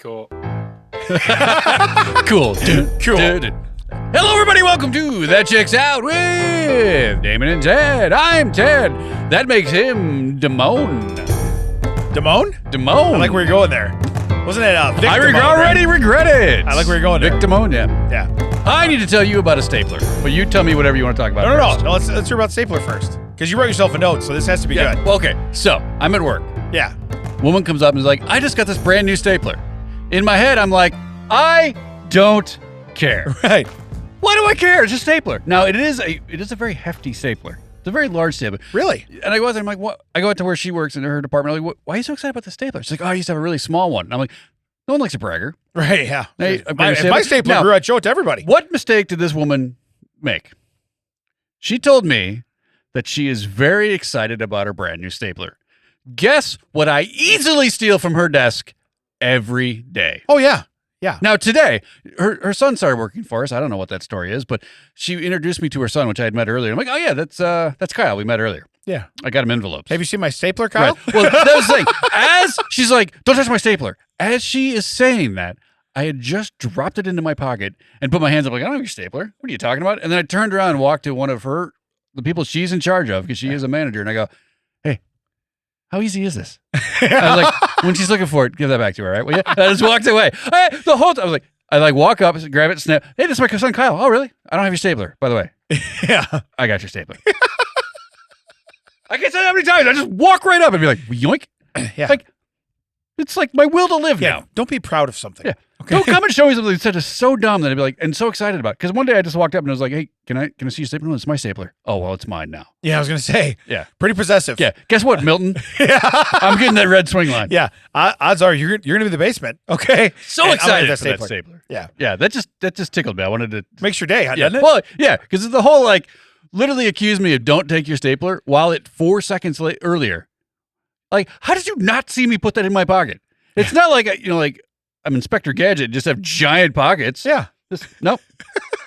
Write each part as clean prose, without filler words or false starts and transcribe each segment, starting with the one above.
Cool. Cool. Cool. Hello, everybody. Welcome to That Checks Out with Damon and Ted. I'm Ted. That makes him Damon. Damon? Damon. I like where you're going there. Wasn't it Vic Damon, already regret it. I like where you're going there. Vic Damon, yeah. Yeah. I need to tell you about a stapler, but you tell me whatever you want to talk about first. No. Let's hear about stapler first. Because you wrote yourself a note, so this has to be good. Well, okay, so I'm at work. Yeah. Woman comes up and is like, I just got this brand new stapler. In my head, I'm like, I don't care. Right. Why do I care? It's a stapler. Now, it is a very hefty stapler. It's a very large stapler. Really? And I go out there, I'm like, what? I go out to where she works in her department. I'm like, why are you so excited about the stapler? She's like, oh, I used to have a really small one. And I'm like, no one likes a bragger. Right, yeah. Hey, If my stapler now, grew, I'd show it to everybody. What mistake did this woman make? She told me that she is very excited about her brand new stapler. Guess what I easily steal from her desk every day. Oh, yeah. Yeah. Now, today, her son started working for us. I don't know what that story is, but she introduced me to her son, which I had met earlier. I'm like, oh, yeah, that's Kyle. We met earlier. Yeah. I got him envelopes. Have you seen my stapler, Kyle? Right. Well, that was the thing. As she's like, don't touch my stapler. As she is saying that, I had just dropped it into my pocket and put my hands up like, I don't have your stapler. What are you talking about? And then I turned around and walked to one of the people she's in charge of, because she is a manager. And I go, hey, how easy is this? I was like, when she's looking for it, give that back to her, right? Well, yeah. I just walked away. The whole time, I was like, walk up, grab it, snap. Hey, this is my son, Kyle. Oh, really? I don't have your stapler, by the way. Yeah. I got your stapler. I can't tell you how many times I just walk right up and be like, yoink. Yeah. Like, it's like my will to live Yeah. now. Don't be proud of something. Yeah. Okay. Don't come and show me something that's just so dumb that I'd be like, and so excited about it. Because one day I just walked up and I was like, hey, can I see your stapler? No, it's my stapler. Oh, well, it's mine now. Yeah, I was going to say. Yeah. Pretty possessive. Yeah. Guess what, Milton? Yeah. I'm getting that red swing line. Yeah. Odds are you're going to be in the basement. Okay. So And excited I'm for gonna that stapler. Yeah. Yeah. That just tickled me. I wanted to. Makes your day, Yeah. doesn't it? Well, yeah. Because the whole, like, literally accused me of don't take your stapler while it 4 seconds earlier. Like, how did you not see me put that in my pocket? It's not like, like I'm Inspector Gadget, just have giant pockets. Yeah. Just, nope.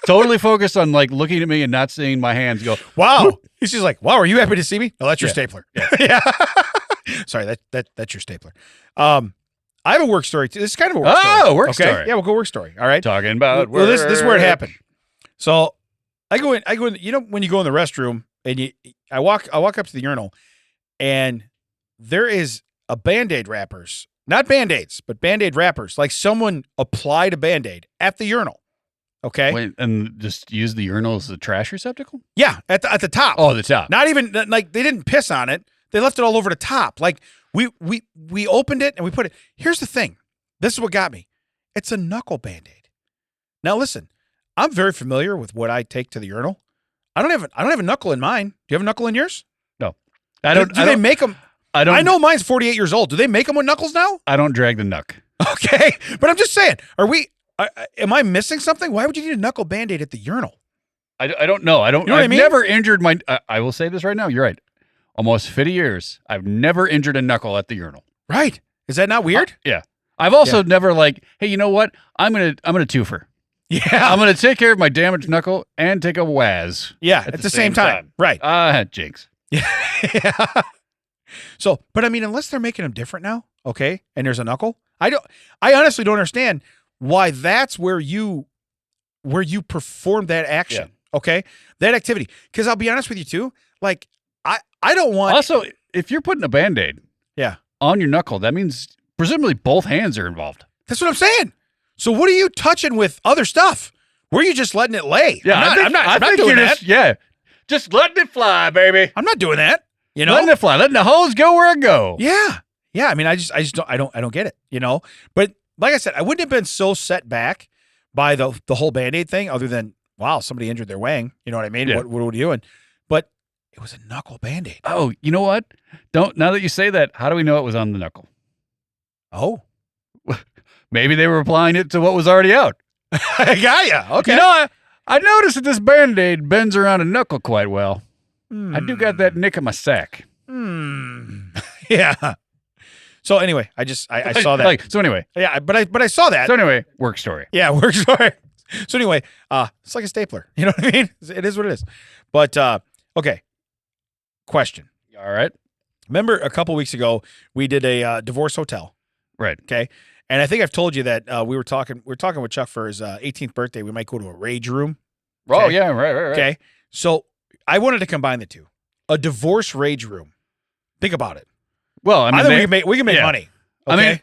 Totally focused on, like, looking at me and not seeing my hands go, Wow. She's just like, wow, are you happy to see me? Oh, that's your Yeah. stapler. Yeah. Sorry, that's your stapler. I have a work story too. This is kind of a work story. Oh, work Okay? story. Yeah, we'll go work story. All right. Talking about Well, this is where it work. happened. So I go in, you know, when you go in the restroom and I walk up to the urinal and there is a Bandaid wrappers, not Band-Aids, but Bandaid wrappers. Like someone applied a Bandaid at the urinal. Okay. Wait, and just use the urinal as a trash receptacle? Yeah. At the top. Oh, the top. Not even like they didn't piss on it. They left it all over the top. Like we opened it and we put it. Here's the thing. This is what got me. It's a knuckle Band-Aid. Now listen, I'm very familiar with what I take to the urinal. I don't have a knuckle in mine. Do you have a knuckle in yours? No. Do they make them? I know mine's 48 years old. Do they make them with knuckles now? I don't drag the knuck. Okay. But I'm just saying, am I missing something? Why would you need a knuckle Band-Aid at the urinal? I don't know. I don't. You know what I mean? Never injured my. I will say this right now. You're right. Almost 50 years. I've never injured a knuckle at the urinal. Right. Is that not weird? Yeah. I've also never like, hey, you know what? I'm gonna twofer. Yeah. I'm gonna take care of my damaged knuckle and take a waz. Yeah. At the same time. Right. Jinx. Yeah. Yeah. So, but I mean, unless they're making them different now, okay, and there's a knuckle, I honestly don't understand why that's where you perform that action, okay, that activity. Because I'll be honest with you too, like I don't want. Also, if you're putting a Band-Aid, on your knuckle, that means presumably both hands are involved. That's what I'm saying. So what are you touching with other stuff? Were you just letting it lay? Yeah, I'm not doing that. Just letting it fly, baby. I'm not doing that. You know, letting it fly, letting the hose go where it go. Yeah. Yeah. I mean, I just don't get it, you know, but like I said, I wouldn't have been so set back by the whole Band-Aid thing other than, wow, somebody injured their wang. You know what I mean? Yeah. What are we doing? But it was a knuckle Band-Aid. Oh, you know what? Now that you say that, how do we know it was on the knuckle? Oh, Maybe they were applying it to what was already out. I got ya. Okay. You know, I noticed that this Band-Aid bends around a knuckle quite well. I do got that nick in my sack. Yeah. So anyway, I saw that. So anyway. Yeah, but I saw that. So anyway, work story. Yeah, work story. So anyway, it's like a stapler. You know what I mean? It is what it is. But okay. Question. All right. Remember a couple weeks ago we did a divorce hotel. Right. Okay. And I think I've told you that we were talking with Chuck for his 18th birthday. We might go to a rage room. Oh Okay. yeah, right. Okay. So I wanted to combine the two. A divorce rage room. Think about it. Well, I mean, I think we can make yeah. money. Okay? I mean,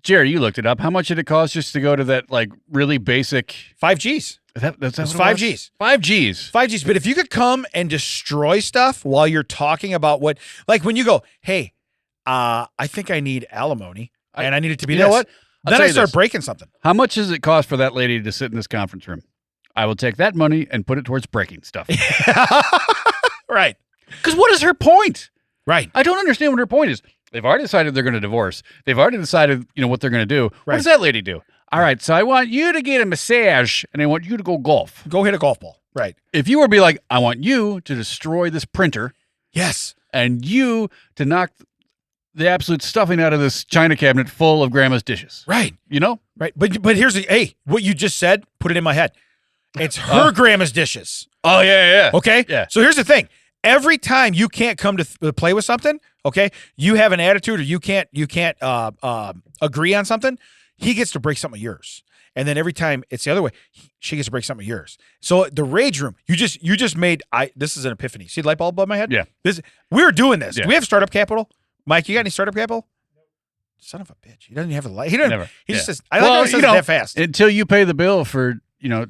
Jerry, you looked it up. How much did it cost just to go to that like really basic 5Gs. That's It's what it 5Gs. was? 5Gs. 5Gs. But if you could come and destroy stuff while you're talking about what, like when you go, hey, I think I need alimony and I need it to be You this. know what? I'll Then tell I you start this. breaking something. How much does it cost for that lady to sit in this conference room? I will take that money and put it towards breaking stuff. Right. Because what is her point? Right. I don't understand what her point is. They've already decided they're going to divorce. They've already decided, what they're going to do. Right. What does that lady do? All right, so I want you to get a massage and I want you to go golf. Go hit a golf ball. Right. If you were to be like, I want you to destroy this printer Yes. and you to knock the absolute stuffing out of this china cabinet full of grandma's dishes. Right. You know? Right. But here's what you just said, put it in my head. It's her grandma's dishes. Oh, yeah. Okay? Yeah. So here's the thing. Every time you can't come to play with something, okay, you have an attitude or you can't agree on something, he gets to break something of yours. And then every time it's the other way, she gets to break something of yours. So the rage room, you just made this is an epiphany. See the light bulb above my head? Yeah. We're doing this. Yeah. Do we have startup capital? Mike, you got any startup capital? Son of a bitch. He doesn't have a light. He doesn't. Never. He just Yeah. says, I like how he says it that fast. Until you pay the bill for,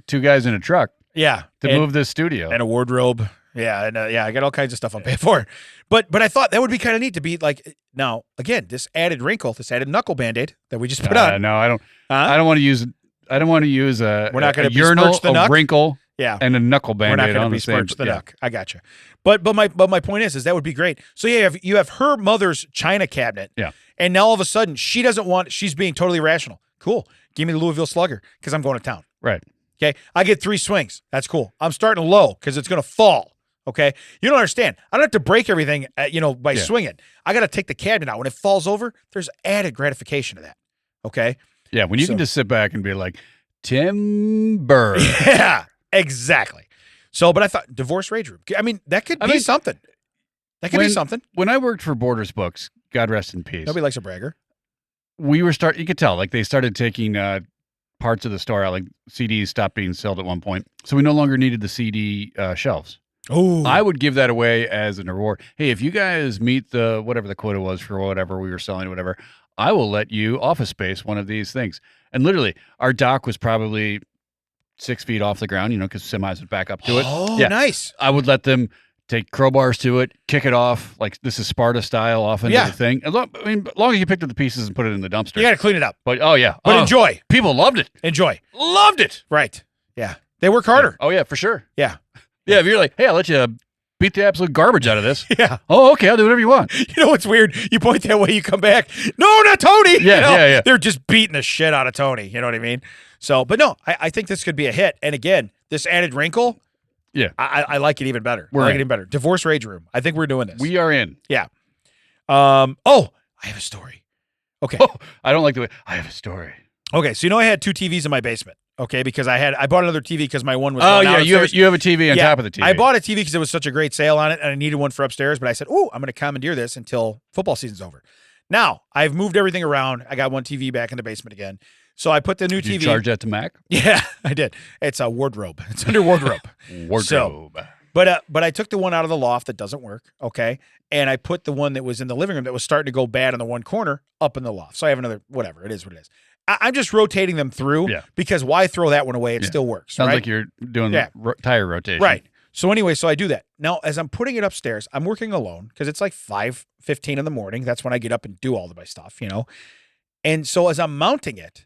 two guys in a truck Yeah. to move this studio. And a wardrobe. Yeah, and I got all kinds of stuff I'm paying for. But I thought that would be kind of neat to be like, now, again, this added wrinkle, this added knuckle Band-Aid that we just put on. No, I don't. I don't want to use. I don't want to use a. We're not going a to urinal, besmirch the a knuck. wrinkle, Yeah. and a knuckle We're not Band-Aid going on to the same. besmirch the knuck. I got you. But my point is that would be great. So you have her mother's china cabinet. Yeah. And now all of a sudden she's being totally rational. Cool. Give me the Louisville Slugger because I'm going to town. Right. Okay. I get 3 swings. That's cool. I'm starting low because it's going to fall. Okay. You don't understand. I don't have to break everything, by swinging. I got to take the cabinet out. When it falls over, there's added gratification to that. Okay. Yeah. When you can just sit back and be like, timber. Yeah, exactly. So, but I thought divorce rage room. I mean, that could be something. That could be something. When I worked for Borders Books, God rest in peace. Nobody likes a bragger. We were you could tell, like they started taking parts of the store out, like CDs stopped being sold at one point. So we no longer needed the CD shelves. Oh, I would give that away as an reward. Hey, if you guys meet the whatever the quota was for whatever we were selling, whatever, I will let you Office Space one of these things. And literally, our dock was probably 6 feet off the ground, because semis would back up to it. Oh, Yeah. nice. I would let them take crowbars to it, kick it off, like this is Sparta style, off into the thing. As long as you picked up the pieces and put it in the dumpster. You got to clean it up. But oh yeah, But enjoy. People loved it. Enjoy. Loved it. Right. Yeah. They work harder. Oh yeah, for sure. Yeah. Yeah, if you're like, hey, I'll let you beat the absolute garbage out of this. Yeah. Oh, okay, I'll do whatever you want. You know what's weird? You point that way, you come back. No, not Tony. Yeah, yeah. They're just beating the shit out of Tony. You know what I mean? So, but no, I think this could be a hit. And again, this added wrinkle. Yeah. I like it even better. We're I like in. it even better. Divorce rage room. I think we're doing this. We are in. Yeah. I have a story. Okay. Oh, I don't like the way I have a story. Okay. So I had 2 TVs in my basement. Okay, because I bought another TV because my one was. Oh going out yeah, upstairs. you have a TV on top of the TV. I bought a TV because it was such a great sale on it, and I needed one for upstairs. But I said, "Ooh, I'm going to commandeer this until football season's over." Now I've moved everything around. I got one TV back in the basement again. So I put the new Did you TV. charge that to Mac? Yeah, I did. It's a wardrobe. It's under wardrobe. Wardrobe. But I took the one out of the loft that doesn't work. Okay, and I put the one that was in the living room that was starting to go bad in the one corner up in the loft. So I have another whatever. It is what it is. I'm just rotating them through because why throw that one away? It still works. Sounds right? like you're doing tire rotation. Right. So anyway, so I do that. Now, as I'm putting it upstairs, I'm working alone because it's like 5:15 in the morning. That's when I get up and do all of my stuff, And so as I'm mounting it,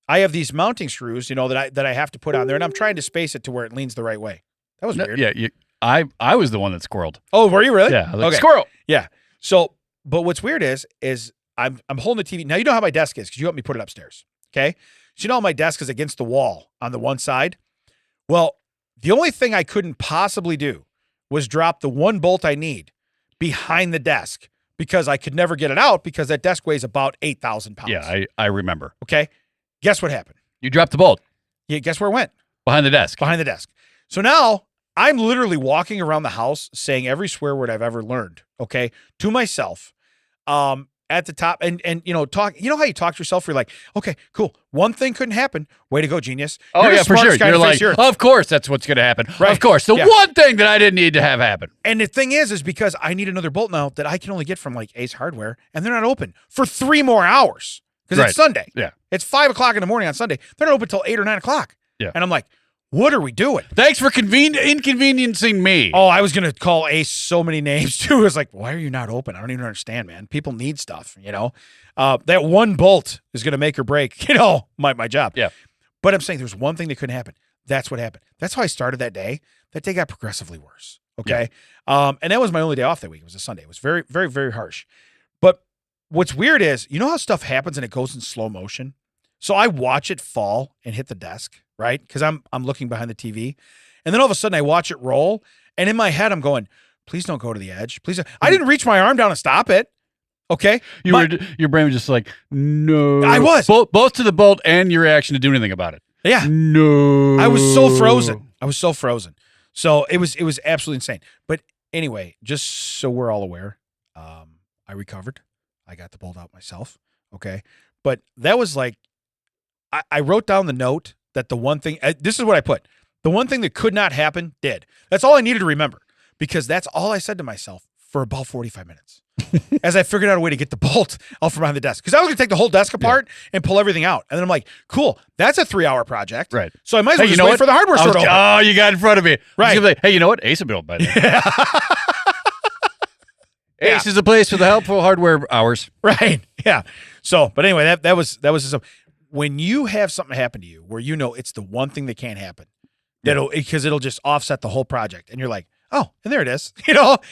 I have these mounting screws, that I have to put on there, and I'm trying to space it to where it leans the right way. That was weird. Yeah, I was the one that squirreled. Oh, were you really? Yeah. I was like, Okay. Squirrel. Yeah. So, but what's weird is I'm holding the TV. Now, you know how my desk is because you helped me put it upstairs. Okay. So, how my desk is against the wall on the one side. Well, the only thing I couldn't possibly do was drop the one bolt I need behind the desk because I could never get it out because that desk weighs about 8,000 pounds. Yeah, I remember. Okay. Guess what happened? You dropped the bolt Yeah. Guess where it went? behind the desk. Behind the desk. So now I'm literally walking around the house saying every swear word I've ever learned. Okay. To myself. As at the top and talk. You know how you talk to yourself? You're like, okay, cool. One thing couldn't happen. Way to go, genius. Oh, You're the yeah, for sure. smartest guy You're on the face like, of the earth. of course that's what's going to happen. Right. Of course. The Yeah. one thing that I didn't need to have happen. And the thing is because I need another bolt now that I can only get from like Ace Hardware, and they're not open for 3 more hours because Right. it's Sunday. Yeah. It's 5:00 in the morning on Sunday. They're not open till 8 or 9 o'clock. Yeah. And I'm like, what are we doing? Thanks for inconveniencing me. Oh, I was going to call Ace so many names too. I was like, why are you not open? I don't even understand, man. People need stuff, that one bolt is going to make or break, my job. Yeah. But I'm saying there's one thing that couldn't happen. That's what happened. That's how I started that day. That day got progressively worse. Okay. And that was my only day off that week. It was a Sunday. It was very, very, very harsh. But what's weird is, how stuff happens and it goes in slow motion? So I watch it fall and hit the desk, right? Because I'm looking behind the TV. And then all of a sudden I watch it roll. And in my head, I'm going, please don't go to the edge. Please. I didn't reach my arm down and stop it. Okay. Your brain was just like, no. I was. Both to the bolt and your reaction to do anything about it. Yeah. No. I was so frozen. So it was absolutely insane. But anyway, just so we're all aware, I recovered. I got the bolt out myself. Okay. But that was like, I wrote down the note that the one thing, this is what I put. The one thing that could not happen did. That's all I needed to remember because that's all I said to myself for about 45 minutes as I figured out a way to get the bolt out from behind the desk. Because I was going to take the whole desk apart and pull everything out. And then I'm like, cool, that's a 3-hour project. Right. So I might as well just wait for the hardware store to open. Oh, you got in front of me. Right. Like, hey, you know what? Ace will be open by then. Ace is a place for the helpful hardware hours. Right. Yeah. So, but anyway, that was when you have something happen to you where it's the one thing that can't happen, because it'll just offset the whole project, and you're like, oh, and there it is.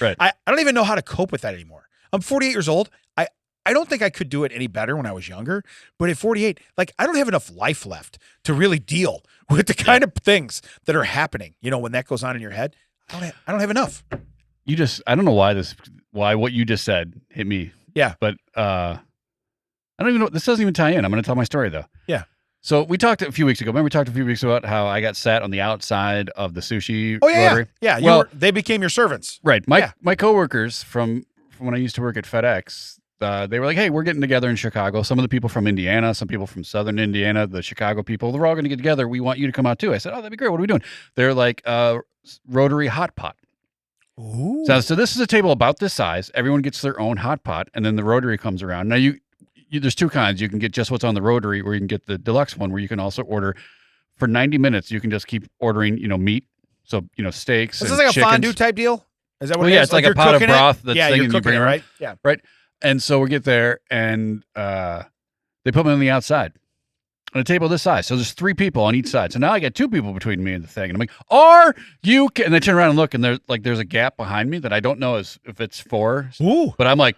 Right. I don't even know how to cope with that anymore. I'm 48 years old. I don't think I could do it any better when I was younger, but at 48, like I don't have enough life left to really deal with the kind of things that are happening. When that goes on in your head, I don't have enough. I don't know why what you just said hit me. Yeah. But I don't even know. This doesn't even tie in. I'm going to tell my story though. Yeah. So we talked a few weeks ago. Remember we talked a few weeks about how I got sat on the outside of the sushi rotary? Yeah. Well, they became your servants. Right. My coworkers from when I used to work at FedEx, they were like, hey, we're getting together in Chicago. Some of the people from Indiana, some people from Southern Indiana, the Chicago people, they're all going to get together. We want you to come out too. I said, oh, that'd be great. What are we doing? They're like rotary hot pot. Ooh. So this is a table about this size. Everyone gets their own hot pot, and then the rotary comes around. Now there's 2 kinds. You can get just what's on the rotary, or you can get the deluxe one, where you can also order for 90 minutes. You can just keep ordering, meat. So steaks. Is and this like chickens. a fondue type deal? Is that what it is? Yeah, it's like a pot of broth that's you're thing and you cooking bring it, around. right? Yeah. Right. And so we get there, and they put me on the outside on a table this size. So there's 3 people on each side. So now I got 2 people between me and the thing. And I'm like, are you? And they turn around and look, and there's a gap behind me that I don't know if it's for. Ooh. But I'm like,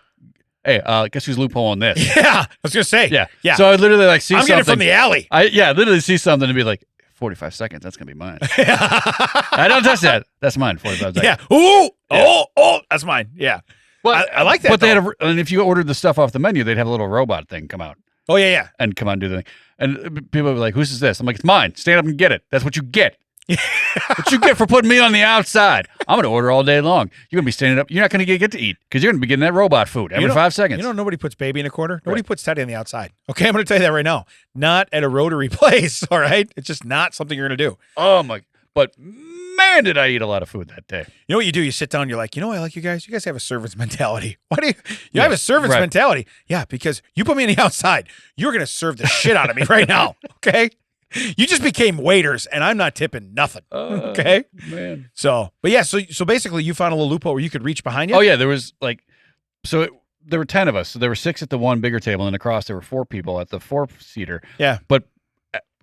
hey, guess who's loopholing this? Yeah. I was gonna say. Yeah. Yeah. So I literally see I'm something. getting it from the alley. Literally see something and be like, 45 seconds. That's gonna be mine. I don't touch that. That's mine. 45 seconds. Yeah. Ooh. Yeah. Oh. That's mine. Yeah. Well, I like that. But and if you ordered the stuff off the menu, they'd have a little robot thing come out. Oh yeah. And come on, do the thing. And people would be like, whose is this? I'm like, it's mine. Stand up and get it. That's what you get. What you get for putting me on the outside. I'm going to order all day long. You're going to be standing up. You're not going to get to eat because you're going to be getting that robot food every 5 seconds. Nobody puts baby in a corner. Nobody puts Teddy on the outside. Okay, I'm going to tell you that right now. Not at a rotary place, all right? It's just not something you're going to do. Oh, my. But man, did I eat a lot of food that day. You know what you do? You sit down, you're like, I like you guys. You guys have a servant's mentality. Why do you have a servant's mentality? Yeah, because you put me on the outside. You're going to serve the shit out of me right now, okay? You just became waiters, and I'm not tipping nothing, okay? Man. So basically you found a little loophole where you could reach behind you? Oh, yeah, there was there were 10 of us. So there were 6 at the one bigger table, and across there were 4 people at the 4-seater. Yeah. But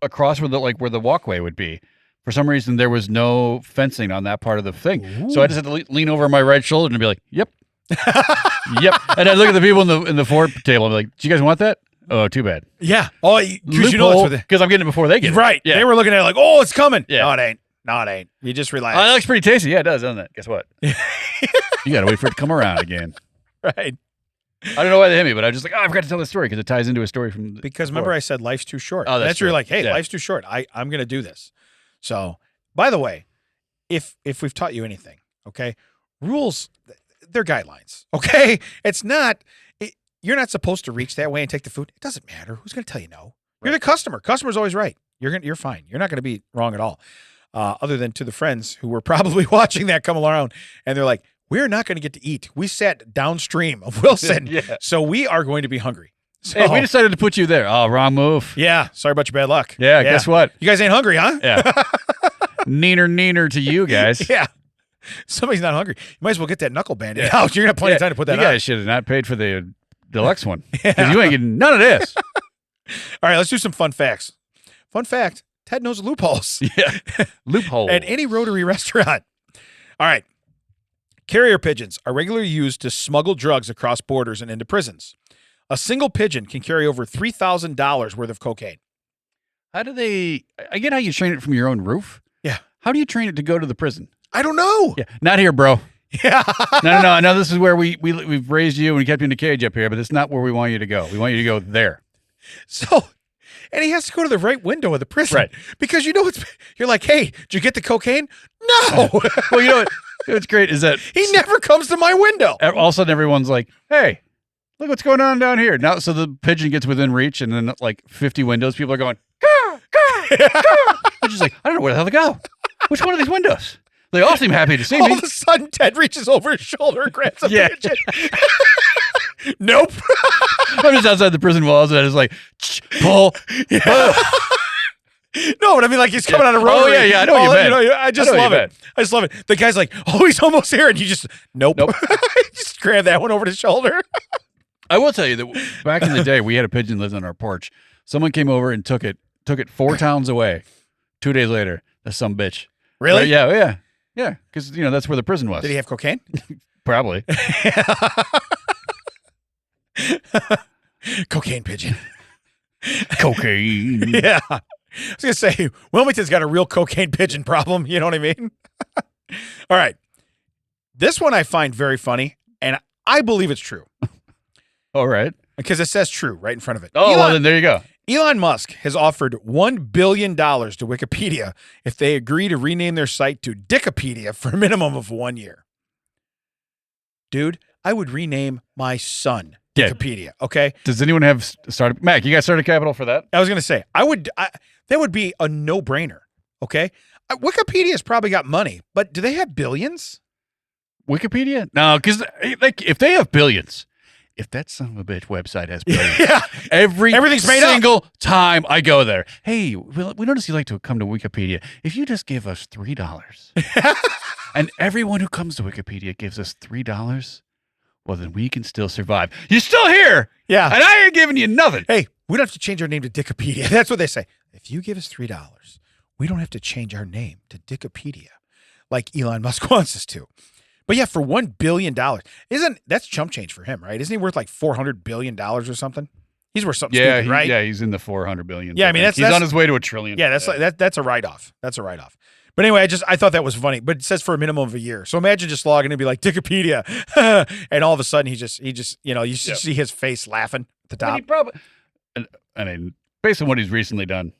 across where the walkway would be, for some reason, there was no fencing on that part of the thing. Ooh. So I just had to lean over my right shoulder and be like, yep. Yep. And I look at the people in the 4 table and be like, do you guys want that? Oh, too bad. Yeah. Oh, because because I'm getting it before they get it. Right. Yeah. They were looking at it like, oh, it's coming. Yeah. No, it ain't. You just relax. Oh, that looks pretty tasty. Yeah, it does, doesn't it? Guess what? You got to wait for it to come around again. Right. I don't know why they hit me, but I was just like, I forgot to tell this story because it ties into a story from Because remember I said life's too short. Oh, that's where you're true. like, hey, Yeah. life's too short. I'm going to do this. So, by the way, if we've taught you anything, okay, rules, they're guidelines, okay? It's not, you're not supposed to reach that way and take the food. It doesn't matter. Who's going to tell you no? You're Right. the customer. Customer's always right. You're fine. You're not going to be wrong at all. Other than to the friends who were probably watching that come around, and they're like, we're not going to get to eat. We sat downstream of Wilson, Yeah. so we are going to be hungry. So, Hey, we decided to put you there. Oh, wrong move. yeah, sorry about your bad luck. Yeah, guess what? You guys ain't hungry, huh? Yeah. Neener to you guys. Yeah. Somebody's not hungry. You might as well get that knuckle bandit out. You're going to have plenty of time to put that You on. guys should have not paid for the deluxe one. Because you ain't getting none of this. All right, let's do some fun facts. Fun fact, Ted knows loopholes Yeah. Loophole. at any Rotary restaurant. All right. Carrier pigeons are regularly used to smuggle drugs across borders and into prisons. A single pigeon can carry over $3,000 worth of cocaine. How do they? I get how you train it from your own roof. Yeah. How do you train it to go to the prison? I don't know. Yeah. Not here, bro. Yeah. No. I know this is where we've raised you and we kept you in a cage up here, but it's not where we want you to go. We want you to go there. So, and he has to go to the right window of the prison. Right. Because you're like, hey, did you get the cocaine? No. Well, you know what's great is that He never comes to my window. all of a sudden everyone's like, hey, look what's going on down here. Now, so the pigeon gets within reach and then like 50 windows, people are going, caw, caw, caw. It's just like, I don't know where the hell to go. Which one of these windows? They all seem happy to see All me. of a sudden, Ted reaches over his shoulder and grabs a Yeah. pigeon. Nope. I'm just outside the prison walls and it's like, pull. No, but I mean, like he's coming out of Rotary. Oh, yeah, I know what you meant. I just I know what love you it. I just love it. The guy's like, oh, he's almost here, and you just nope. Nope. Just grab that one over the shoulder. I will tell you that back in the day, we had a pigeon lived on our porch. Someone came over and took it 4 towns away. 2 days later, that's some bitch. Really? Right, yeah. Yeah, because, that's where the prison was. Did he have cocaine? Probably. Cocaine pigeon. Cocaine. Yeah. I was going to say, Wilmington's got a real cocaine pigeon problem. You know what I mean? All right. This one I find very funny, and I believe it's true All right. because it says true right in front of it. Oh, well, then there you go. Elon Musk has offered $1 billion to Wikipedia if they agree to rename their site to Dickopedia for a minimum of 1 year. Dude, I would rename my son Yeah. Dickopedia, okay? Does anyone have started? Mac, you got started capital for that? I was going to say, that would be a no-brainer, okay? Wikipedia's probably got money, but do they have billions? Wikipedia? No, because like if they have billions, if that son of a bitch website has billions, Yeah. everything's made up. single time I go there. Hey, we notice you like to come to Wikipedia. If you just give us $3, and everyone who comes to Wikipedia gives us $3, well, then we can still survive. You're still here, Yeah. and I ain't giving you nothing. Hey, we don't have to change our name to Dickopedia. That's what they say. If you give us $3, we don't have to change our name to Dickopedia like Elon Musk wants us to. But yeah, for $1 billion, that's chump change for him, right? Isn't he worth like $400 billion or something? He's worth something stupid, right? Yeah, he's in the 400 billion. Yeah, I mean, he's that's- on his way to $1 trillion. Yeah, that's a write-off. That's a write-off. But anyway, I thought that was funny. But it says for a minimum of a year. So imagine just logging and be like Dickopedia, and all of a sudden he just you see his face laughing at the I mean, top. he probably. I mean, based on what he's recently done,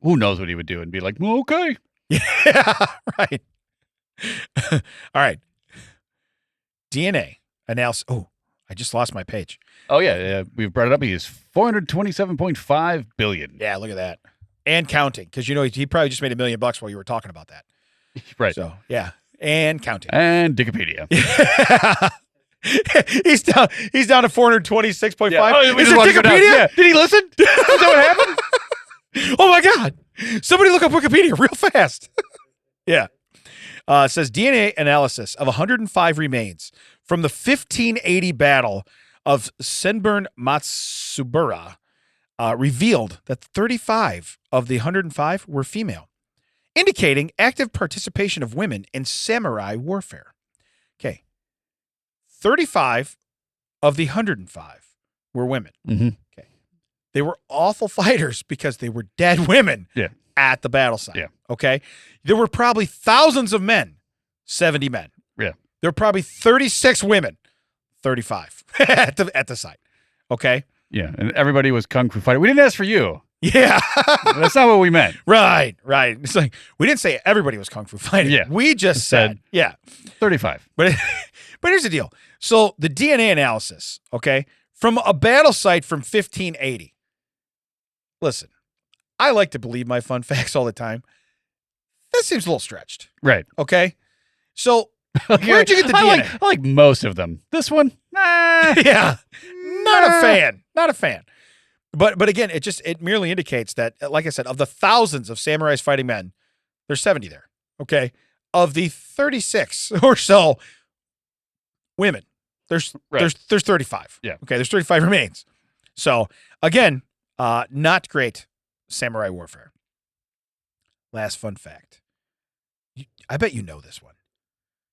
who knows what he would do and be like, well, okay. Yeah, right. All right. DNA analysis. Oh, I just lost my page. Oh yeah, we've brought it up. He is 427.5 billion. Yeah, look at that. And counting, because he probably just made $1 million while you were talking about that. Right. So yeah, and counting. And Wikipedia. He's down to 426.5. Yeah. Oh, we Is just it wanted to go down. Wikipedia? Yeah. Did he listen? Is that what happened? Oh my God. Somebody look up Wikipedia real fast. Yeah. It says DNA analysis of 105 remains from the 1580 Battle of Senbern Matsubara revealed that 35 of the 105 were female, indicating active participation of women in samurai warfare. Okay. 35 of the 105 were women. Mm-hmm. Okay. They were awful fighters because they were dead women at the battle site. Yeah. Okay. There were probably thousands of men, 70 men. Yeah. There were probably 36 women, 35 at the site. Okay. Yeah, and everybody was kung fu fighter. We didn't ask for you. Yeah. That's not what we meant. Right. It's like, we didn't say everybody was kung fu fighting. Yeah. We just said, yeah. 35. But here's the deal. So the DNA analysis, okay, from a battle site from 1580. Listen, I like to believe my fun facts all the time. This seems a little stretched. Right. Okay. So where'd you get the DNA? I like most of them. This one, Yeah. Not a fan. Not a fan. But again, it merely indicates that, like I said, of the thousands of samurais fighting men, there's 70 there. Okay. Of the 36 or so women, there's 35. Yeah. Okay. There's 35 remains. So again, not great samurai warfare. Last fun fact. I bet you know this one.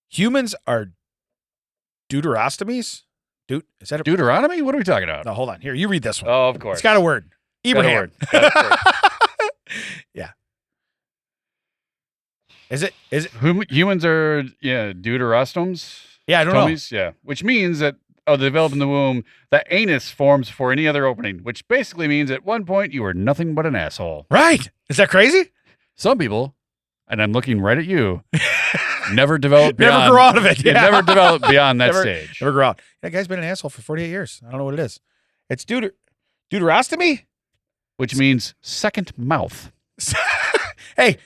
Humans are deuterostomies. Is that a Deuteronomy? What are we talking about? No, hold on. Here, you read this one. Oh, of course. It's got a word. Ibrahim. Yeah. Is it? Humans are deuterostomes? Yeah, I don't know. Yeah. Which means that they develop in the womb, the anus forms for any other opening, which basically means at one point you were nothing but an asshole. Right. Is that crazy? Some people, and I'm looking right at you, never develop beyond. Never grow out of it. Yeah. Never develop beyond that stage. Never grow out. That guy's been an asshole for 48 years. I don't know what it is. It's deuterostomy? Which means second mouth. Hey,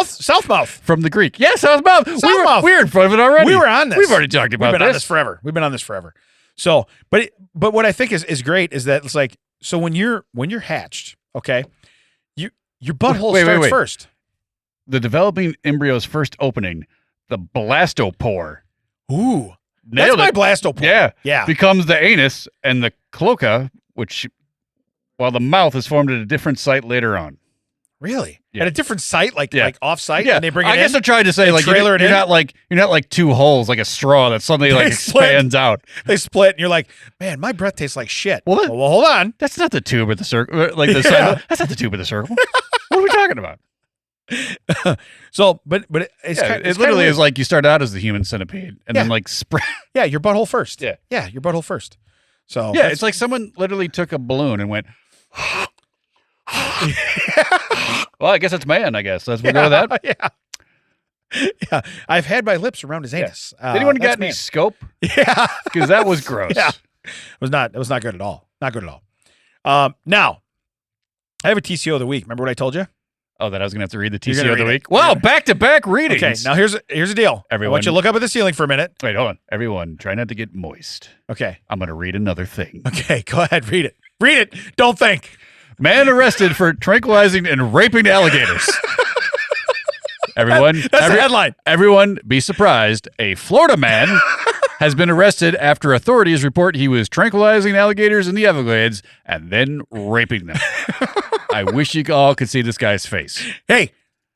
south mouth. From the Greek. Yeah, south mouth. Mouth. We were in front of it already. We were on this. We've already talked about We've been this. on this forever. We've been on this forever. So, but what I think is great is that it's like, so when you're hatched, okay, your butthole starts first. The developing embryo's first opening, the blastopore. Ooh. That's my blastopore. Yeah. Becomes the anus and the cloaca, while the mouth is formed at a different site later on. Really? Yeah. At a different site, like off site, yeah. and they bring it in? I guess they're trying to say, like, you're not like two holes, like a straw that suddenly like expands out. They split, and you're like, man, my breath tastes like shit. Well, hold on. That's not the tube of the circle. Like the side. That's not the tube of the circle. What are we talking about? So, but it's it literally is like you start out as the human centipede, and then like spread. Yeah, your butthole first. Yeah, your butthole first. So yeah, it's like someone literally took a balloon and went. Well, I guess it's man. I guess let's go with that. Yeah. I've had my lips around his anus. Anyone got any scope? Yeah, because that was gross. Yeah, it was not good at all. Not good at all. Now, I have a TCO of the week. Remember what I told you? Oh, that I was going to have to read the TCO of the week. Wow, back-to-back readings. Okay, now here's a deal. Everyone, I want you to look up at the ceiling for a minute. Wait, hold on. Everyone, try not to get moist. Okay. I'm going to read another thing. Okay, go ahead. Read it. Read it. Don't think. Man arrested for tranquilizing and raping alligators. Everyone. That's the headline. Everyone, be surprised. A Florida man has been arrested after authorities report he was tranquilizing alligators in the Everglades and then raping them. I wish you all could see this guy's face. Hey,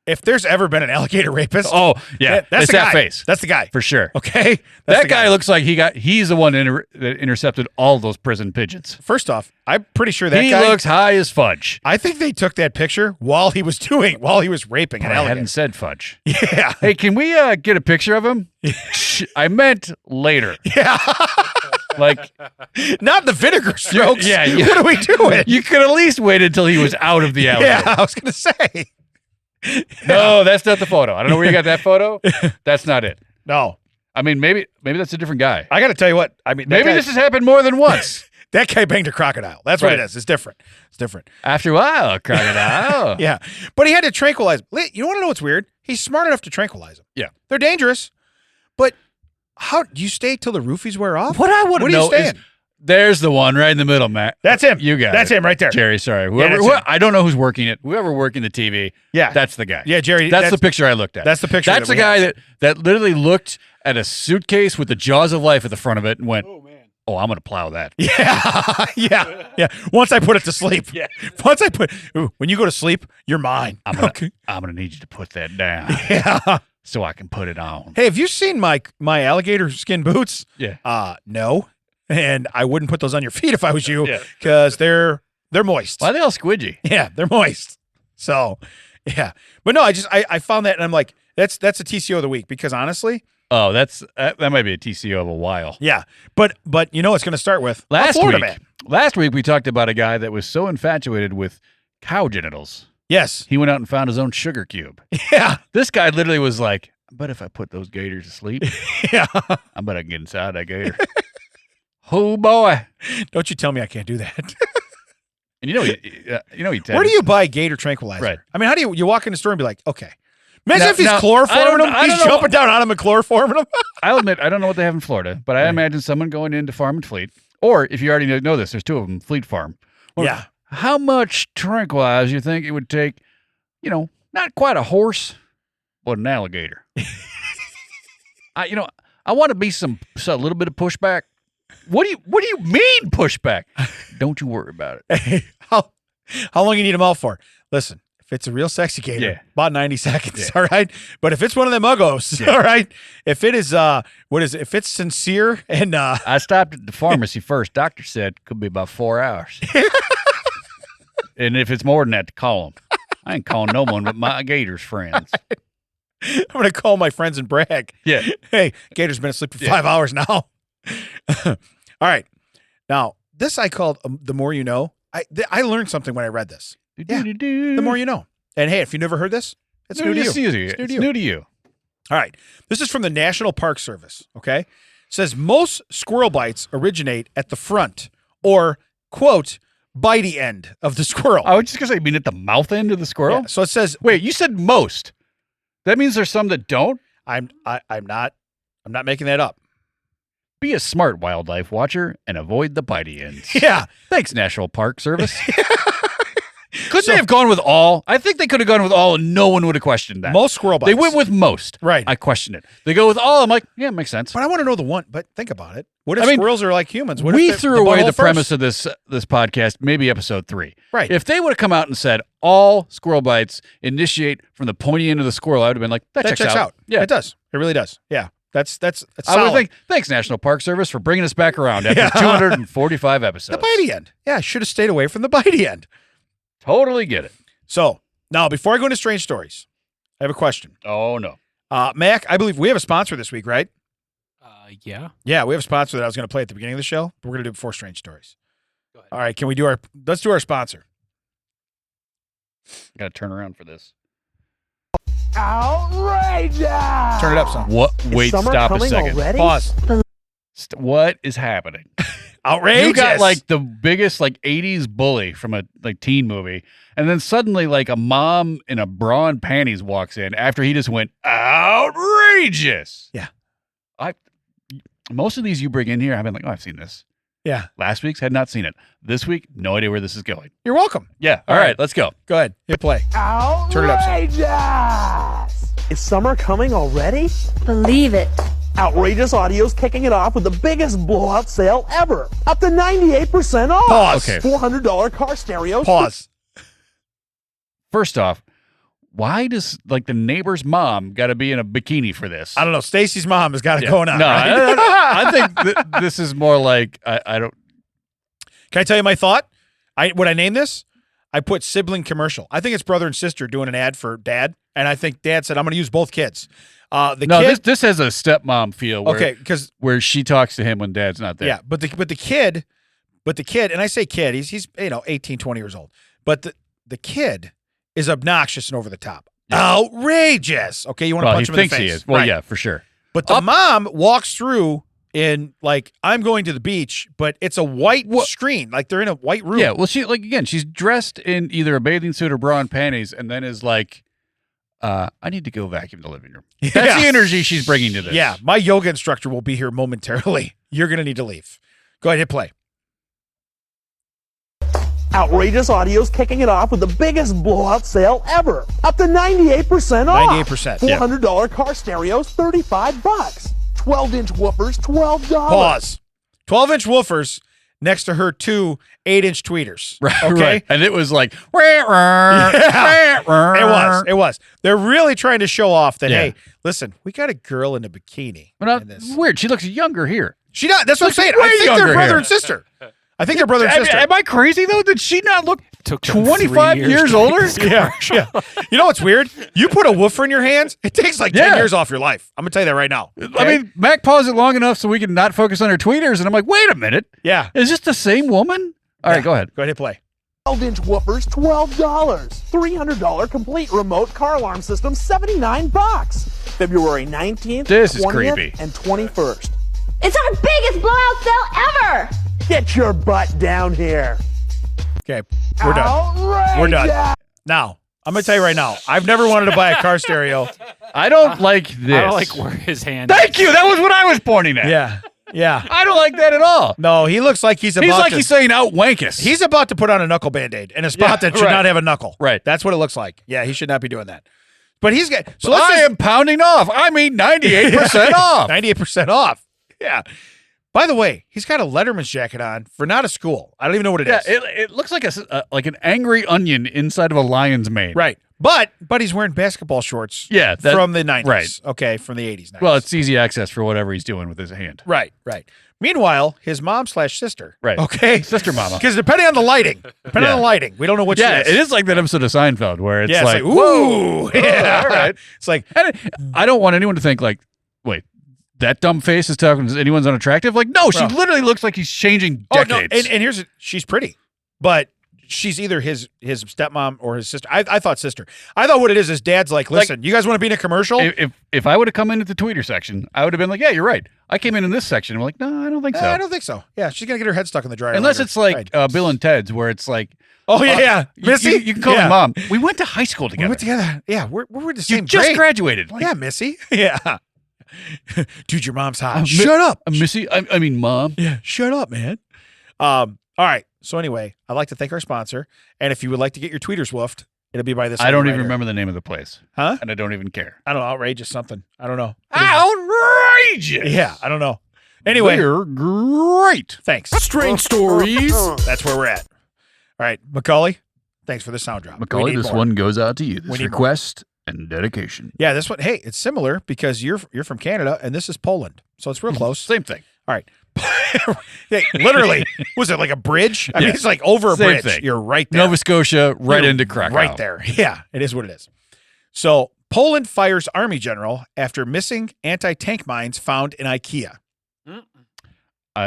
if there's ever been an alligator rapist, oh yeah, that's it's the that guy. face. That's the guy for sure. Okay, that guy looks like he's the one that intercepted all those prison pigeons. First off, I'm pretty sure that he guy looks high as fudge. I think they took that picture while he was raping an alligator. I hadn't said fudge. Yeah. Hey, can we get a picture of him? I meant later. Yeah. Like, not the vinegar strokes. Yeah. What are we doing? You could at least wait until he was out of the alligator. Yeah, I was going to say. No, that's not the photo. I don't know where you got that photo. That's not it. No. I mean, maybe that's a different guy. I got to tell you what. I mean, maybe this has happened more than once. That guy banged a crocodile. That's what it is. It's different. It's different. After a while, a crocodile. Yeah. But he had to tranquilize him. You want to know what's weird? He's smart enough to tranquilize them. Yeah. They're dangerous. But how do you stay till the roofies wear off? What I want to know is there's the one right in the middle, Matt. That's him. You got That's him right there. Jerry, sorry. I don't know who's working it. Whoever working the TV. Yeah. That's the guy. Yeah, Jerry. That's the picture I looked at. That's the picture. That's the guy that literally looked at a suitcase with the jaws of life at the front of it and went, oh, I'm going to plow that. Yeah. Yeah. Once I put it to sleep. Yeah. When you go to sleep, you're mine. I'm gonna need you to put that down. Yeah. So I can put it on. Hey, have you seen my alligator skin boots? Yeah. No. And I wouldn't put those on your feet if I was you, because they're moist. Why are they all squidgy? Yeah, they're moist. So, yeah. But no, I found that and I'm like, that's a TCO of the week, because honestly. Oh, that might be a TCO of a while. Yeah. But you know it's going to start with last Florida week. man. Last week we talked about a guy that was so infatuated with cow genitals. Yes. He went out and found his own sugar cube. Yeah. This guy literally was like, but if I put those gators to sleep, yeah, I'm going to get inside that gator. Oh boy! Don't you tell me I can't do that. And he Where do you buy gator tranquilizer? Right. I mean, how do you walk in the store and be like, okay. Imagine Now- if he's now, chloroforming them. I He's don't know. jumping down on him and chloroforming them. I'll admit, I don't know what they have in Florida, but I Right. imagine someone going into Farm and Fleet, or if you already know this, there's two of them, Fleet Farm. Well, Yeah. How much tranquilizer you think it would take? Not quite a horse, but an alligator. I want to be a little bit of pushback. What do you mean pushback? Don't you worry about it. Hey, how long you need them out for? Listen, if it's a real sexy gator, Yeah. about 90 seconds, Yeah. all right? But if it's one of them uggos, Yeah. all right? If it is, what is it? If it's sincere and, I stopped at the pharmacy first. Doctor said could be about 4 hours. And if it's more than that, to call them. I ain't calling no one but my Gators friends. I'm going to call my friends and brag. Yeah. Hey, gator's been asleep for 5 hours now. All right. Now, this I called The More You Know. I learned something when I read this. Yeah. The more you know. And hey, if you never heard this, it's new to you. It's new to you. All right. This is from the National Park Service, okay? It says most squirrel bites originate at the front or, quote, bitey end of the squirrel. I was just going to say, you mean at the mouth end of the squirrel? Yeah, so it says Wait, you said most. That means there's some that don't? I'm not making that up. Be a smart wildlife watcher and avoid the bitey ends. Yeah. Thanks, National Park Service. Couldn't they have gone with all? I think they could have gone with all and no one would have questioned that. Most squirrel bites. They went with most. Right. I question it. They go with all. I'm like, yeah, it makes sense. But I want to know the one. But think about it. What if I mean, squirrels are like humans? What We if threw away butthole the first? premise of this podcast, maybe episode 3. Right. If they would have come out and said all squirrel bites initiate from the pointy end of the squirrel, I would have been like, that checks out. Yeah, it does. It really does. Yeah. That's I solid. would think, thanks, National Park Service, for bringing us back around after Yeah. 245 the episodes. bitey end. Yeah, should have stayed away from the bitey end. Totally get it. So now, before I go into strange stories, I have a question. Oh, no. Mac, I believe we have a sponsor this week, right? Yeah. Yeah, we have a sponsor that I was going to play at the beginning of the show, but we're going to do it before strange stories. Go ahead. All right, let's do our sponsor. Got to turn around for this. Outrageous! Turn it up some. What? Wait, summer stop a coming second. already? Pause. What is happening? Outrageous. You got like the biggest 80s bully from a teen movie, and then suddenly a mom in a bra and panties walks in after he just went outrageous. Yeah. Most of these you bring in here, I've been like, oh, I've seen this. Yeah. Last week's had not seen it. This week, no idea where this is going. You're welcome. Yeah. All All right. right, let's go. Go ahead. Hit play. Turn it up some. Outrageous! Is summer coming already? Believe it. Outrageous Audio's kicking it off with the biggest blowout sale ever. Up to 98% off. Pause. Okay. $400 car stereos. Pause. First off, why does the neighbor's mom got to be in a bikini for this? I don't know. Stacy's mom has got it Yeah. going on. No, right? I think this is more like I don't. Can I tell you my thought? When I name this, I put sibling commercial. I think it's brother and sister doing an ad for dad, and I think dad said, "I'm going to use both kids." This has a stepmom feel. Where, Okay, because where she talks to him when dad's not there. yeah, but the kid, and I say kid, he's 18, 20 years old, but the kid is obnoxious and over the top, outrageous. Okay, you want to Well, punch he him in the thinks face? he is. Well, Right. yeah, for sure. But the mom walks through in I'm going to the beach, but it's a white screen, they're in a white room. Yeah. Well, she's dressed in either a bathing suit or bra and panties, and then is like, I need to go vacuum the living room. That's Yeah. the energy she's bringing to this. Yeah, my yoga instructor will be here momentarily. You're going to need to leave. Go ahead, hit play. Outrageous Audio's kicking it off with the biggest blowout sale ever. Up to 98% off. 98%, yeah. $400 car stereos, $35. 12-inch woofers, $12. Pause. 12-inch woofers next to her 2 8-inch tweeters. Right. Okay. Right. And it was like, It was. They're really trying to show off that, Yeah. hey, listen, we got a girl in a bikini. But in this. weird. She looks younger here. She not. That's what I'm Looks saying. way I think younger they're brother here. and sister. I think they're brother and sister. Am I crazy though? Did she not look Took them 25 3 years to older? make this Yeah, yeah. You know what's weird? You put a woofer in your hands, it takes 10 Yeah. years off your life. I'm going to tell you that right now. I Okay? mean, Mac paused it long enough so we can not focus on her tweeters, and I'm like, wait a minute. yeah. Is this the same woman? All right, go ahead. Go ahead, hit play. 12-inch woofers, $12. $300 complete remote car alarm system, $79. February 19th, This is 20th, creepy. and 21st. It's our biggest blowout sale ever! Get your butt down here. Okay, we're done. Outrageous. We're done. Now, I'm going to tell you right now, I've never wanted to buy a car stereo. I don't like this. I don't like where his hand. Thank you. That was what I was pointing at. Yeah. Yeah. I don't like that at all. No, he looks like he's about to. He's saying out wankus. He's about to put on a knuckle Band-Aid in a spot that should right. not have a knuckle. Right. That's what it looks like. Yeah, he should not be doing that. But he's got. So I am pounding off. I mean 98% off. 98% off. Yeah. By the way, he's got a Letterman's jacket on for not a school. I don't even know what it is. It looks like like an angry onion inside of a lion's mane. Right. But he's wearing basketball shorts. Yeah, from the 90s. right. Okay, from the 80s. 90s. Well, it's easy access for whatever he's doing with his hand. Right. Meanwhile, his mom/sister. Right. Okay. Sister mama. Because depending on the lighting, we don't know which. Yeah, it it is like that episode of Seinfeld where it's Yeah, like, it's like, ooh. whoa. Yeah. All right. It's like, And I don't want anyone to think like, wait, that dumb face is talking to anyone's unattractive. Like, no, she Bro. literally looks like he's changing oh decades. no, and here's she's pretty, but she's either his stepmom or his sister. I thought sister. I thought what it is dad's like, listen, you guys want to be in a commercial? If I would have come in at the tweeter section, I would have been like, yeah, you're right. I came in this section. I'm like, no, I don't think so. I don't think so. Yeah, she's gonna get her head stuck in the dryer. Unless later. it's like Bill and Ted's, where it's like, oh yeah, Missy. You can call me mom. We went to high school together. We went together. Yeah, we're the You same just grade. graduated. Like, Yeah, Missy. Yeah. Dude, your mom's hot. Mi- Shut up. Missy. I mean, mom. Yeah, shut up, man. All right. So anyway, I'd like to thank our sponsor. And if you would like to get your tweeters woofed, it'll be by this. I don't right even here. remember the name of the place. Huh? And I don't even care. I don't know. Outrageous something. I don't know. Outrageous. Yeah, I don't know. Anyway, They're great. thanks. Strange stories. That's where we're at. All right, Macaulay, thanks for the sound drop. We Macaulay, need this more. one goes out to you. We This need more. request and dedication. Yeah, this one. Hey, it's similar because you're from Canada and this is Poland, so it's real close. Same thing. All right. Hey, literally, was it like a bridge? I mean, Yeah. it's like over a Same bridge. thing. You're right there. Nova Scotia, right You're into Krakow. Right there. Yeah, it is what it is. So Poland fires army general after missing anti-tank mines found in IKEA.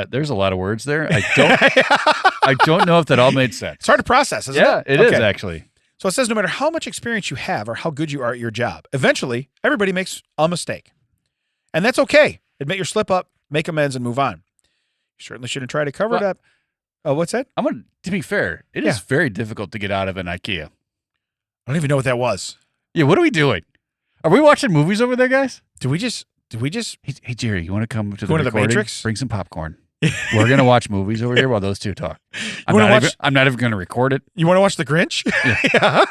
There's a lot of words there. I don't know if that all made sense. It's hard to process, isn't Yeah, it? it is actually. So it says no matter how much experience you have or how good you are at your job, eventually everybody makes a mistake. And that's okay. Admit your slip up, make amends, and move on. You certainly shouldn't try to cover it up. Oh, what's that? To be fair, it is very difficult to get out of an IKEA. I don't even know what that was. Yeah, what are we doing? Are we watching movies over there, guys? Did we just Hey Jerry, you want to come to the Go into the recording? Matrix? Bring some popcorn. We're gonna watch movies over here while those two talk. I'm not even gonna record it. You want to watch The Grinch? Yeah.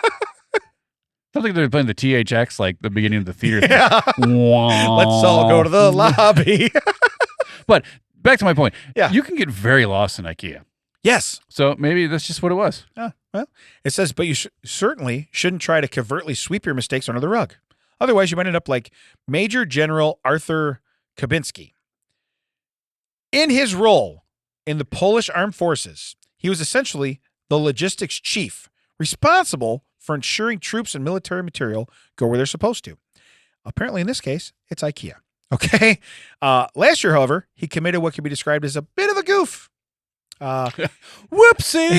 Something they're playing the THX like the beginning of the theater. Yeah. Let's all go to the lobby. But back to my point. Yeah. You can get very lost in IKEA. Yes. So maybe that's just what it was. Well, it says, but you certainly shouldn't try to covertly sweep your mistakes under the rug. Otherwise, you might end up like Major General Arthur Kabinski. In his role in the Polish Armed Forces, he was essentially the logistics chief, responsible for ensuring troops and military material go where they're supposed to. Apparently, in this case, it's IKEA. Okay. Last year, however, he committed what can be described as a bit of a goof. Whoopsies.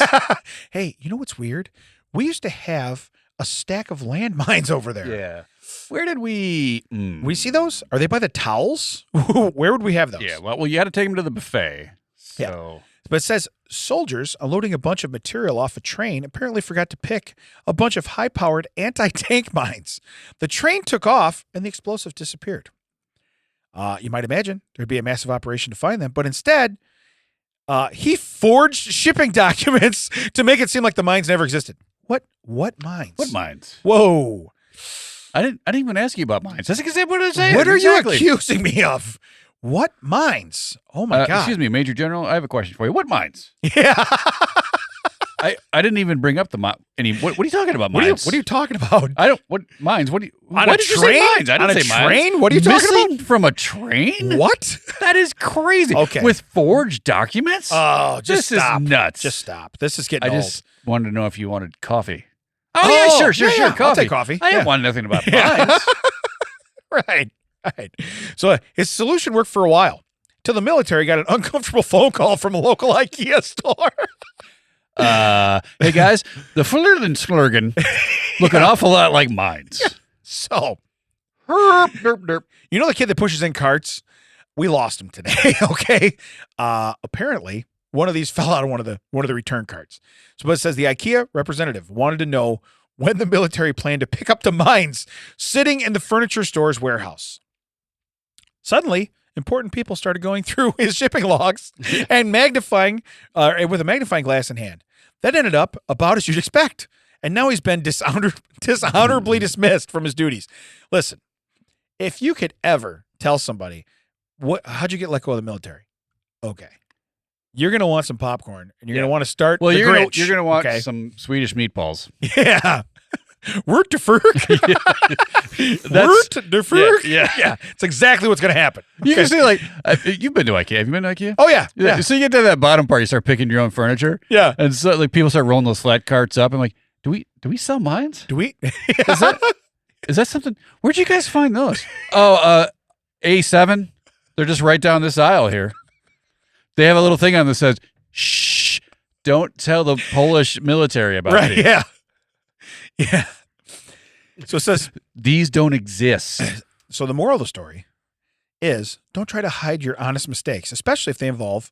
Yeah. Hey, you know what's weird? We used to have a stack of landmines over there. Yeah. Where did we? We see those? Are they by the towels? Where would we have those? Yeah. Well, you had to take them to the buffet. So. But it says soldiers unloading a bunch of material off a train apparently forgot to pick a bunch of high-powered anti-tank mines. The train took off and the explosive disappeared. You might imagine there'd be a massive operation to find them, but instead, he forged shipping documents to make it seem like the mines never existed. What mines? What mines? Whoa. I didn't even ask you about mines. That's exactly what I was saying. What are Exactly. you accusing me of? What mines? Oh my God. Excuse me, Major General. I have a question for you. What mines? Yeah. I didn't even bring up the What are you talking about? What Mines? are you talking about? I don't. What mines? What do you? On why a did you train? say mines? I didn't On a say mines. train? What are you talking Missing from a train? What? That is crazy. Okay. With forged documents? Oh, just this stop. is nuts. Just stop. This is getting I old. just wanted to know if you wanted coffee. Oh, yeah, sure. yeah, Coffee. I'll take coffee. I Yeah. didn't want nothing about Yeah. mines. Right. So his solution worked for a while till the military got an uncomfortable phone call from a local IKEA store. Hey guys, the Flirten Slurgen look an awful lot like mines. So, Herp, derp, derp. you know the kid that pushes in carts we lost him today. Okay. Apparently, one of these fell out of one of the return cards. So it says the IKEA representative wanted to know when the military planned to pick up the mines sitting in the furniture store's warehouse. Suddenly, important people started going through his shipping logs and magnifying with a magnifying glass in hand. That ended up about as you'd expect. And now he's been dishonorably dismissed from his duties. Listen, if you could ever tell somebody, how'd you get let go of the military? Okay. You're going to want some popcorn, and you're going to want to start the you're Grinch. You're going to want some Swedish meatballs. Yeah. Wort de Ferk. Wort de Ferk. Yeah. It's exactly what's going to happen. You can see, like, you've been to IKEA. Have you been to IKEA? Oh, yeah. So you get to that bottom part, you start picking your own furniture. Yeah. And so, like, people start rolling those flat carts up. I'm like, do we sell mines? Do we? Is that something? Where'd you guys find those? Oh, A7. They're just right down this aisle here. They have a little thing on that says, shh, don't tell the Polish military about Right, these. yeah. Yeah. So it says, These don't exist. so the moral of the story is don't try to hide your honest mistakes, especially if they involve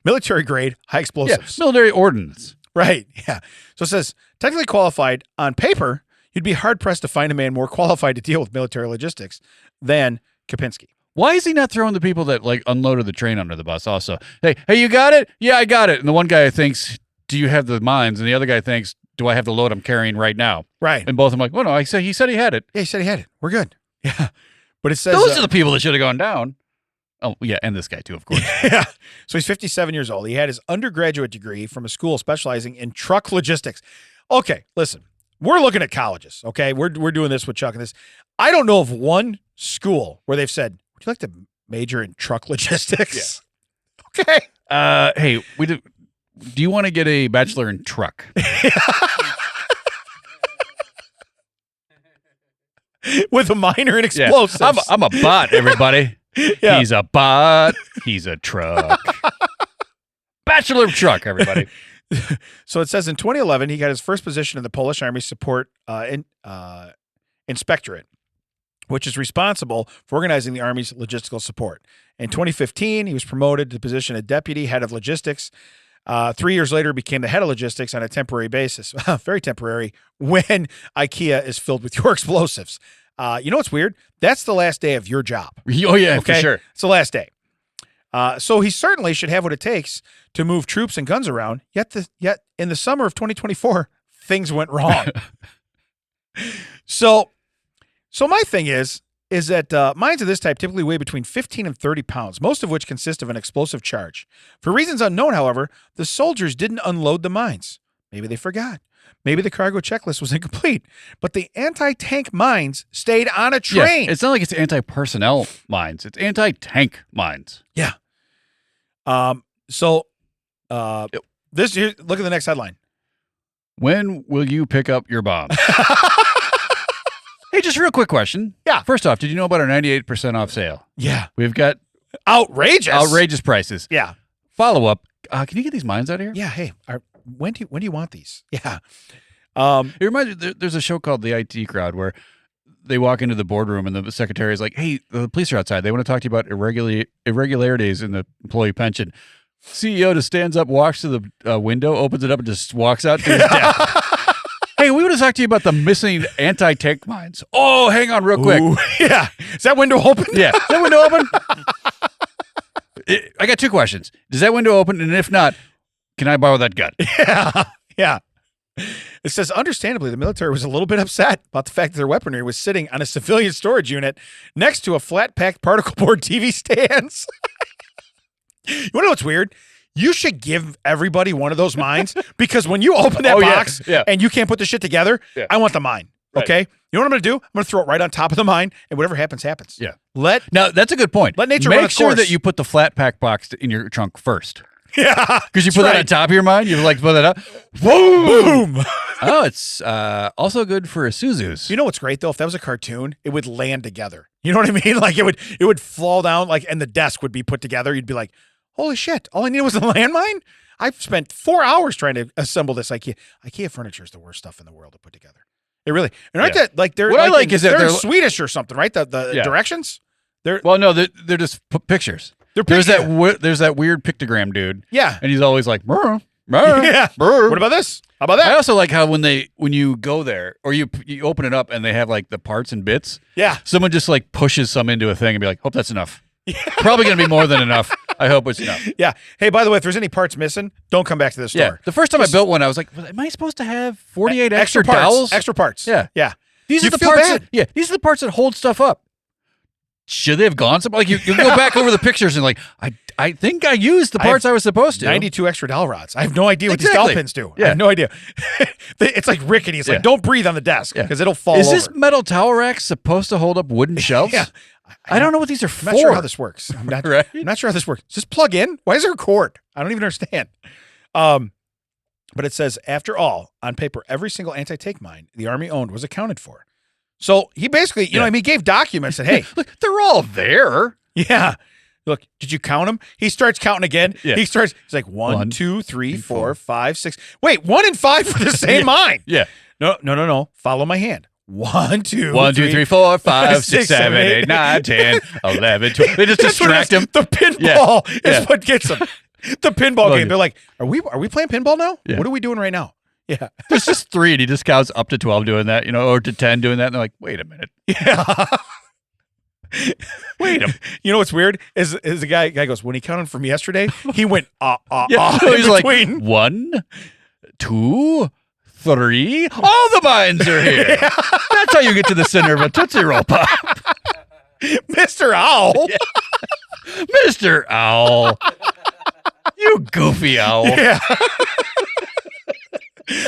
military grade high Yeah, explosives. military ordnance. Right. Yeah. So it says, technically qualified on paper, you'd be hard pressed to find a man more qualified to deal with military logistics than Kopinski. Why is he not throwing the people that, like, unloaded the train under the bus also? Hey, you got it? Yeah, I got it. And the one guy thinks, do you have the mines? And the other guy thinks, do I have the load I'm carrying right now? Right. And both of them like, well, no, he said he had it. Yeah, he said he had it. We're good. Yeah. But it says Those are the people that should have gone down. Oh, yeah, and this guy too, of course. yeah. So he's 57 years old. He had his undergraduate degree from a school specializing in truck logistics. Okay, listen. We're looking at colleges, okay? We're doing this with Chuck and this. I don't know of one school where they've said, would you like to major in truck logistics? Yeah. Okay. Hey, do you want to get a bachelor in truck? With a minor in Yeah. explosives. I'm a bot, everybody. Yeah. He's a bot. He's a truck. Bachelor of truck, everybody. So it says in 2011, he got his first position in the Polish Army Support Inspectorate, which is responsible for organizing the Army's logistical support. In 2015, he was promoted to the position of deputy head of logistics. 3 years later, became the head of logistics on a temporary basis. Very temporary when IKEA is filled with your explosives. You know what's weird? That's the last day of your job. Oh, yeah, Okay? for sure. It's the last day. So he certainly should have what it takes to move troops and guns around. Yet in the summer of 2024, things went wrong. So my thing is that mines of this type typically weigh between 15 and 30 pounds, most of which consist of an explosive charge. For reasons unknown, however, the soldiers didn't unload the mines. Maybe they forgot. Maybe the cargo checklist was incomplete. But the anti-tank mines stayed on a train. Yeah, it's not like it's anti-personnel mines. It's anti-tank mines. Yeah. This here, look at the next headline. When will you pick up your bomb? Hey, just a real quick question. Yeah. First off, did you know about our 98% off sale? Yeah. We've got Outrageous prices. Yeah. Follow up. Can you get these mines out of here? Yeah. Hey, when do you want these? Yeah. It reminds me, there's a show called The IT Crowd where they walk into the boardroom and the secretary is like, hey, the police are outside. They want to talk to you about irregularities in the employee pension. CEO just stands up, walks to the window, opens it up, and just walks out to his desk. Hey, we want to talk to you about the missing anti-tank mines. Oh, hang on real quick. Ooh, yeah. Is that window open? Yeah. Is that window open? I got two questions. Does that window open? And if not, can I borrow that gun? Yeah. Yeah. It says, understandably, the military was a little bit upset about the fact that their weaponry was sitting on a civilian storage unit next to a flat-packed particle board TV stands. You want to know what's weird? You should give everybody one of those mines because when you open that box and you can't put the shit together, I want the mine. Right. Okay? You know what I'm going to do? I'm going to throw it right on top of the mine, and whatever happens, happens. Yeah. Now, that's a good point. Let nature run Make its sure course. that you put the flat pack box in your trunk first. Yeah. Because you put that on top of your mine, you like put that up. Boom. Oh, it's also good for Isuzus. You know what's great though? If that was a cartoon, it would land together. You know what I mean? Like it would fall down, like, and the desk would be put together. You'd be like, holy shit! All I needed was a landmine. I've spent 4 hours trying to assemble this IKEA. IKEA furniture is the worst stuff in the world to put together. It really. And aren't that like they're What I like is that they're in they're Swedish or something, right? The Yeah. directions. Well, no, they're just pictures. There's that weird pictogram dude. Yeah. And he's always like, brr, brr, Yeah. brr. What about this? How about I that? also like how when you go there or you open it up and they have like the parts and bits. Yeah. Someone just like pushes some into a thing and be like, hope that's enough. Probably going to be more than enough. I hope it's enough. Yeah. Hey, by the way, if there's any parts missing, don't come back to the store. Yeah. The first time I built one, I was like, am I supposed to have 48 extra parts, dowels? Extra parts. Yeah. Yeah. These You are the feel parts. bad. These are the parts that hold stuff up. Should they have gone somewhere? Like you go back over the pictures and like, I think I used the parts I was supposed to. 92 extra dowel rods. I have no idea what these Exactly. dowel pins do. I Yeah. have no idea. It's like rickety. It's Yeah. like, don't breathe on the desk Yeah. because it'll fall Is over. this metal towel rack supposed to hold up wooden shelves? Yeah. I don't know what these are for. I'm not sure how this works. I'm not, Right? I'm not sure how this works. Just plug in. Why is there a cord? I don't even understand. But it says, after all, on paper, every single anti-tank mine the Army owned was accounted for. So he basically, you know, I mean, he gave documents that, hey, Look, they're all there. yeah. Look, did you count them? He starts counting again. Yeah. He's like 1, One, 2, 3, 4, four. 5, 6. Wait, 1 and 5 for the same mine. Yeah. No. Follow my hand. 1, 2, 1, 2, 3, 4, 5, 6, 7, 8, 9, 10, 11, 12. They just That's what it distract is. him. The pinball is Yeah. what gets them. The pinball Well, game. They're like, are we playing pinball now? Yeah. What are we doing right now? Yeah. There's just 3, and he just counts up to 12 doing that, or to 10 doing that. And they're like, wait a minute. Yeah. Wait a minute. You know what's weird is the guy goes, when he counted from yesterday, he went Yeah. So in he's like, between. 1, 2, 3. All the mines are here. That's how you get to the center of a Tootsie Roll Pop. Mr. Owl. Mr. Owl. You goofy owl. Yeah.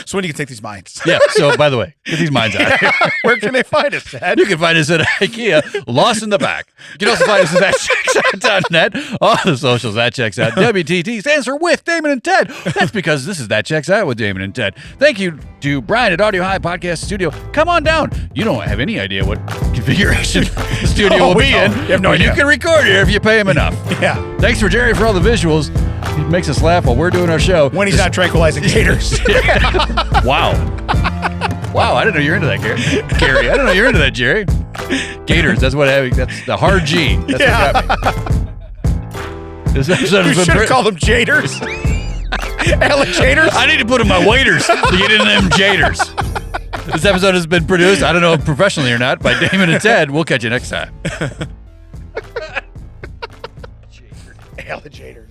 So when do you can take these mines? Yeah. So, by the way, get these mines out. Where can they find us, Dad? You can find us at IKEA, Lost in the Back. You can also find us at thatchecksout.net, all the socials, That Checks Out. WTT stands for With Damon and Ted. That's because this is That Checks Out with Damon and Ted. Thank you to Brian at Audio High Podcast Studio. Come on down. You don't have any idea what configuration the studio No, will we be don't. in. You have no but idea. You can record here if you pay him enough. Yeah. Thanks for Jerry for all the visuals. He makes us laugh while we're doing our show. When he's not tranquilizing gators. Wow. Wow, I didn't know you were into that, Gary. I didn't know you were into that, Jerry. Gators, that's the hard G. That's what got me. This episode You has should been have called them jaders. Alligators. I need to put in my waiters to get into them jaders. This episode has been produced, I don't know if professionally or not, by Damon and Ted. We'll catch you next time. Alligators.